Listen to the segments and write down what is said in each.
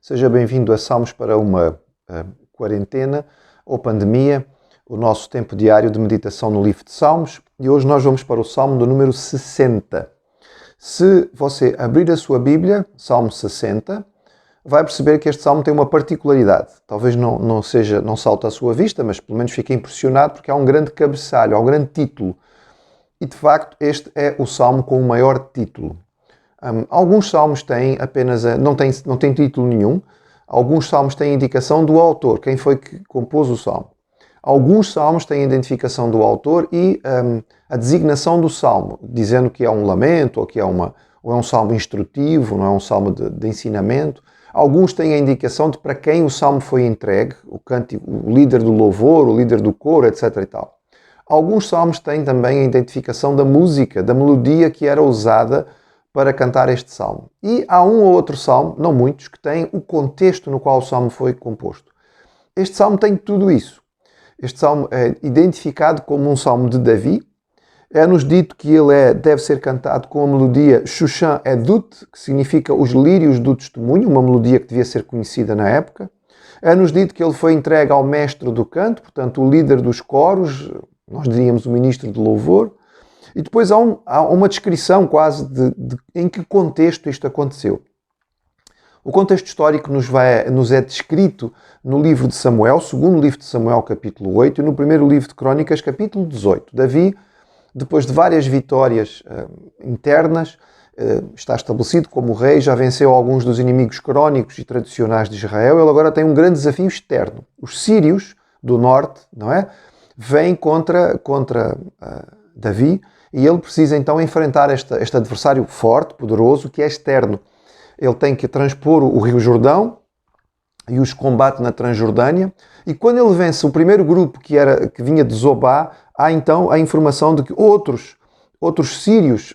Seja bem-vindo a Salmos para uma quarentena ou pandemia, o nosso tempo diário de meditação no livro de Salmos. E hoje nós vamos para o Salmo do número 60. Se você abrir a sua Bíblia, Salmo 60, vai perceber que este Salmo tem uma particularidade. Talvez não salte à sua vista, mas pelo menos fique impressionado porque há um grande cabeçalho, há um grande título. E de facto este é o Salmo com o maior título. Alguns salmos têm apenas, não têm título nenhum. Alguns salmos têm indicação do autor, quem foi que compôs o salmo. Alguns salmos têm a identificação do autor e a designação do salmo, dizendo que é um lamento ou que é um salmo instrutivo, não é um salmo de ensinamento. Alguns têm a indicação de para quem o salmo foi entregue, o líder do louvor, o líder do coro, etc. e tal. Alguns salmos têm também a identificação da música, da melodia que era usada para cantar este salmo. E há um ou outro salmo, não muitos, que têm o contexto no qual o salmo foi composto. Este salmo tem tudo isso. Este salmo é identificado como um salmo de Davi. É-nos dito que ele deve ser cantado com a melodia Shushan Edut, que significa os lírios do testemunho, uma melodia que devia ser conhecida na época. É-nos dito que ele foi entregue ao mestre do canto, portanto o líder dos coros, nós diríamos o ministro de louvor. E depois há uma descrição quase de em que contexto isto aconteceu. O contexto histórico nos é descrito no livro de Samuel, segundo livro de Samuel, capítulo 8, e no primeiro livro de Crônicas, capítulo 18. Davi, depois de várias vitórias internas, está estabelecido como rei, já venceu alguns dos inimigos crónicos e tradicionais de Israel. Ele agora tem um grande desafio externo. Os sírios do norte, não é? Vêm contra Davi, e ele precisa então enfrentar este adversário forte, poderoso, que é externo. Ele tem que transpor o Rio Jordão e os combate na Transjordânia. E quando ele vence o primeiro grupo que vinha de Zobá, há então a informação de que outros sírios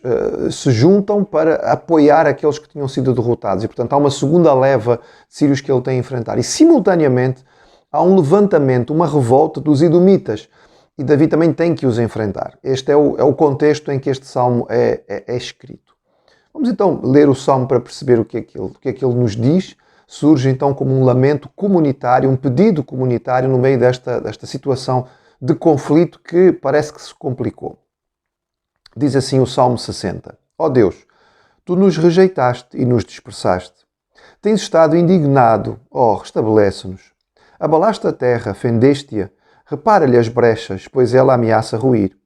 se juntam para apoiar aqueles que tinham sido derrotados. E portanto há uma segunda leva de sírios que ele tem a enfrentar. E simultaneamente há um levantamento, uma revolta dos edomitas. E Davi também tem que os enfrentar. Este é o contexto em que este salmo é escrito. Vamos então ler o salmo para perceber o que é que ele nos diz. Surge então como um lamento comunitário, um pedido comunitário no meio desta situação de conflito que parece que se complicou. Diz assim o Salmo 60. Ó Deus, tu nos rejeitaste e nos dispersaste. Tens estado indignado, restabelece-nos. Abalaste a terra, fendeste-a. Repara-lhe as brechas, pois ela ameaça ruir.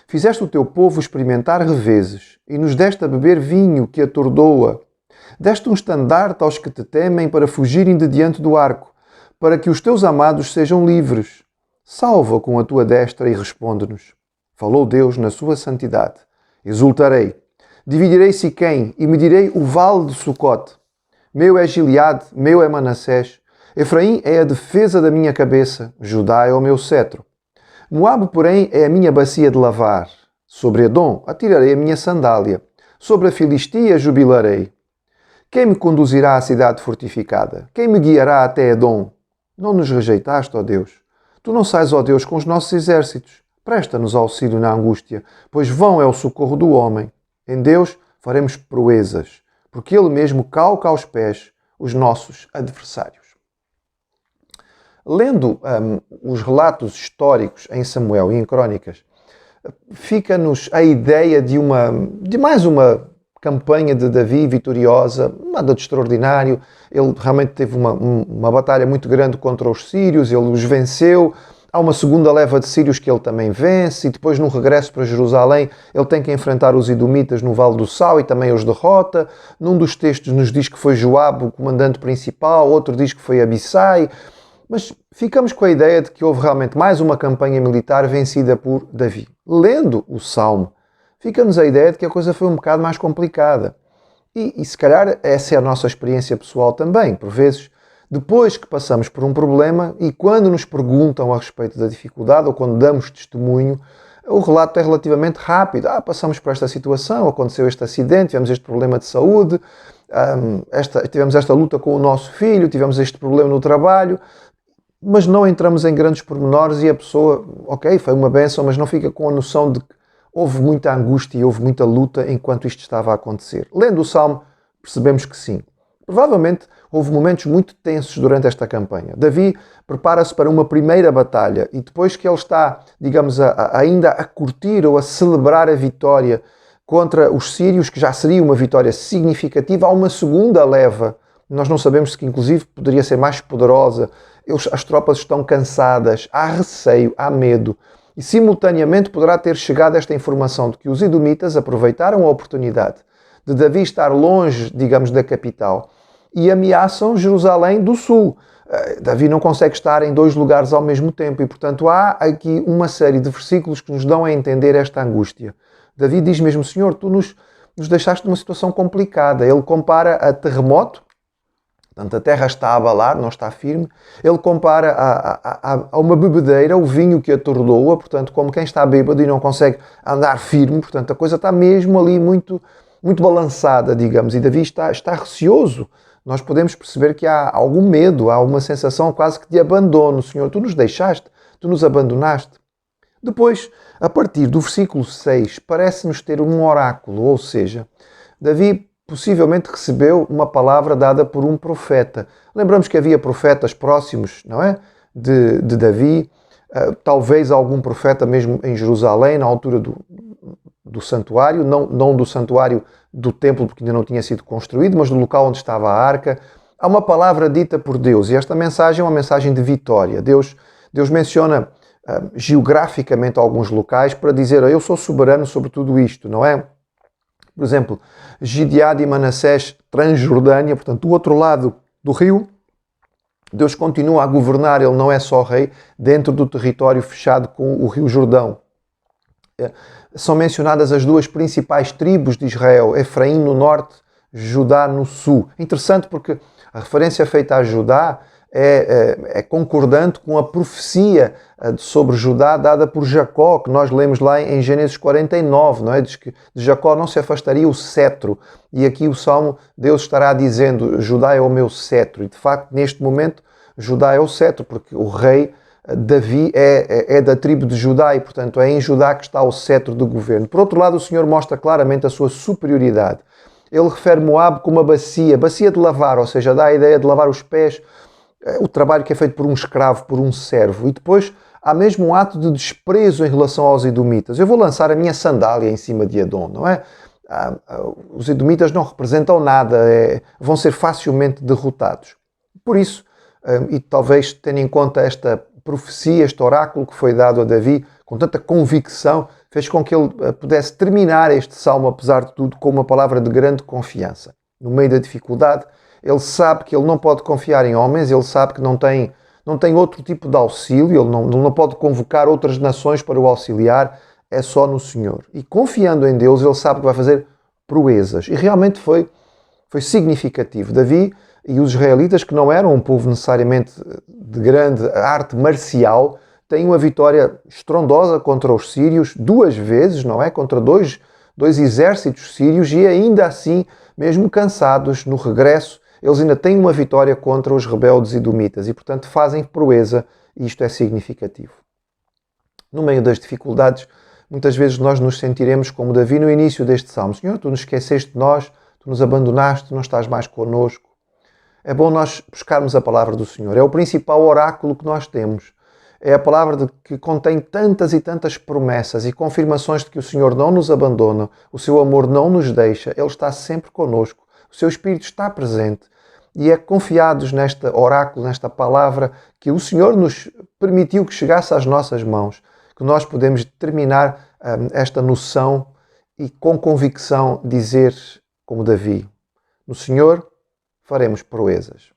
Fizeste o teu povo experimentar reveses, e nos deste a beber vinho que atordoa. Deste um estandarte aos que te temem para fugirem de diante do arco, para que os teus amados sejam livres. Salva com a tua destra e responde-nos. Falou Deus na sua santidade. Exultarei. Dividirei Siquém e medirei o vale de Sucote. Meu é Gileade, meu é Manassés. Efraim é a defesa da minha cabeça, Judá é o meu cetro. Moabe, porém, é a minha bacia de lavar. Sobre Edom atirarei a minha sandália. Sobre a Filistia jubilarei. Quem me conduzirá à cidade fortificada? Quem me guiará até Edom? Não nos rejeitaste, ó Deus. Tu não sais, ó Deus, com os nossos exércitos. Presta-nos auxílio na angústia, pois vão é o socorro do homem. Em Deus faremos proezas, porque Ele mesmo calca aos pés os nossos adversários. Lendo os relatos históricos em Samuel e em Crônicas, fica-nos a ideia de mais uma campanha de Davi vitoriosa, nada de extraordinário. Ele realmente teve uma batalha muito grande contra os sírios, ele os venceu. Há uma segunda leva de sírios que ele também vence, e depois no regresso para Jerusalém ele tem que enfrentar os edomitas no Vale do Sal e também os derrota. Num dos textos nos diz que foi Joabe o comandante principal, outro diz que foi Abissai. Mas ficamos com a ideia de que houve realmente mais uma campanha militar vencida por Davi. Lendo o Salmo, fica-nos a ideia de que a coisa foi um bocado mais complicada. E se calhar essa é a nossa experiência pessoal também. Por vezes, depois que passamos por um problema e quando nos perguntam a respeito da dificuldade ou quando damos testemunho, o relato é relativamente rápido. Passamos por esta situação, aconteceu este acidente, tivemos este problema de saúde, tivemos esta luta com o nosso filho, tivemos este problema no trabalho. Mas não entramos em grandes pormenores e a pessoa, foi uma bênção, mas não fica com a noção de que houve muita angústia e houve muita luta enquanto isto estava a acontecer. Lendo o Salmo, percebemos que sim. Provavelmente Houve momentos muito tensos durante esta campanha. Davi prepara-se para uma primeira batalha e depois que ele está, digamos, ainda a curtir ou a celebrar a vitória contra os sírios, que já seria uma vitória significativa, há uma segunda leva. Nós não sabemos se inclusive poderia ser mais poderosa. As tropas estão cansadas, há receio, há medo. E simultaneamente poderá ter chegado esta informação de que os edomitas aproveitaram a oportunidade de Davi estar longe, digamos, da capital e ameaçam Jerusalém do sul. Davi não consegue estar em dois lugares ao mesmo tempo e, portanto, há aqui uma série de versículos que nos dão a entender esta angústia. Davi diz mesmo: Senhor, tu nos deixaste numa situação complicada. Ele compara a terremoto, portanto, a terra está a abalar, não está firme. Ele compara a uma bebedeira, o vinho que atordoa, portanto, como quem está bêbado e não consegue andar firme. Portanto, a coisa está mesmo ali muito balançada, digamos, e Davi está receoso. Nós podemos perceber que há algum medo, há uma sensação quase que de abandono. Senhor, tu nos deixaste, tu nos abandonaste. Depois, a partir do versículo 6, parece-nos ter um oráculo, ou seja, Davi possivelmente recebeu uma palavra dada por um profeta. Lembramos que havia profetas próximos, não é? De Davi, talvez algum profeta mesmo em Jerusalém, na altura do santuário, não do santuário do templo, porque ainda não tinha sido construído, mas do local onde estava a arca. Há uma palavra dita por Deus, e esta mensagem é uma mensagem de vitória. Deus menciona geograficamente alguns locais para dizer: eu sou soberano sobre tudo isto, não é? Por exemplo, Gileade e Manassés, Transjordânia, portanto, do outro lado do rio, Deus continua a governar, ele não é só rei, dentro do território fechado com o rio Jordão. São mencionadas as duas principais tribos de Israel, Efraim no norte, Judá no sul. Interessante porque a referência feita a Judá é concordante com a profecia sobre Judá dada por Jacó, que nós lemos lá em Gênesis 49, não é? Diz que de Jacó não se afastaria o cetro. E aqui o Salmo, Deus estará dizendo: Judá é o meu cetro. E de facto, neste momento, Judá é o cetro, porque o rei Davi é da tribo de Judá e, portanto, é em Judá que está o cetro do governo. Por outro lado, o Senhor mostra claramente a sua superioridade. Ele refere Moabe como uma bacia de lavar, ou seja, dá a ideia de lavar os pés, o trabalho que é feito por um escravo, por um servo. E depois há mesmo um ato de desprezo em relação aos edomitas. Eu vou lançar a minha sandália em cima de Edom, não é? Os edomitas não representam nada, vão ser facilmente derrotados. Por isso, e talvez tendo em conta esta profecia, este oráculo que foi dado a Davi, com tanta convicção, fez com que ele pudesse terminar este salmo, apesar de tudo, com uma palavra de grande confiança. No meio da dificuldade, ele sabe que ele não pode confiar em homens, ele sabe que não tem outro tipo de auxílio, ele não pode convocar outras nações para o auxiliar, é só no Senhor. E confiando em Deus, ele sabe que vai fazer proezas. E realmente foi significativo. Davi e os israelitas, que não eram um povo necessariamente de grande arte marcial, têm uma vitória estrondosa contra os sírios, 2 vezes, não é? Contra dois exércitos sírios, e ainda assim, mesmo cansados, no regresso, eles ainda têm uma vitória contra os rebeldes edomitas e, portanto, fazem proeza, e isto é significativo. No meio das dificuldades, muitas vezes nós nos sentiremos como Davi no início deste salmo: Senhor, tu nos esqueceste de nós, tu nos abandonaste, não estás mais connosco. É bom nós buscarmos a palavra do Senhor. É o principal oráculo que nós temos. É a palavra que contém tantas e tantas promessas e confirmações de que o Senhor não nos abandona, o seu amor não nos deixa, Ele está sempre connosco, o seu Espírito está presente. E é confiados neste oráculo, nesta palavra, que o Senhor nos permitiu que chegasse às nossas mãos, que nós podemos determinar esta noção e com convicção dizer, como Davi: no Senhor faremos proezas.